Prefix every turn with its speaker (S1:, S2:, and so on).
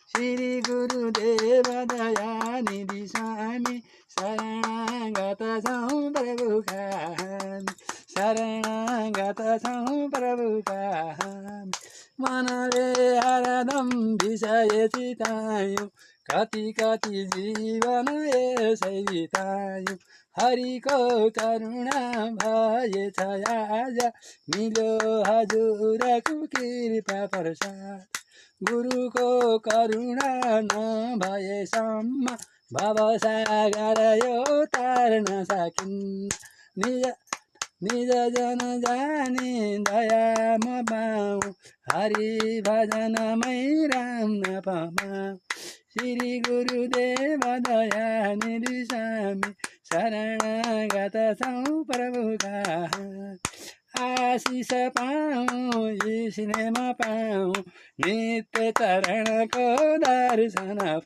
S1: श्री गुरुदेव दयानिधि स्वामी शरणागत छौँ प्रभुका हामी शरणागत छौँ प्रभुका हामी मनले हरदम विषय चितायौँ कति कति जीवन यसै बितायौँ हरिको करुणा भएछ आज मिल्यो हजुरको कृपा प्रसाद गुरुको करुणा नभएसम्म भवसागर यो तार्न सकिन्न निज जन जानी दया म पाऊँ हरि भजनमै राम नपमाऊ श्री गुरुदेव दयानिधि स्वामी शरणागत छौँ प्रभुका आशिष पाऊँ स्नेह पाऊँ नित्य चरणको दर्शन पाऊँ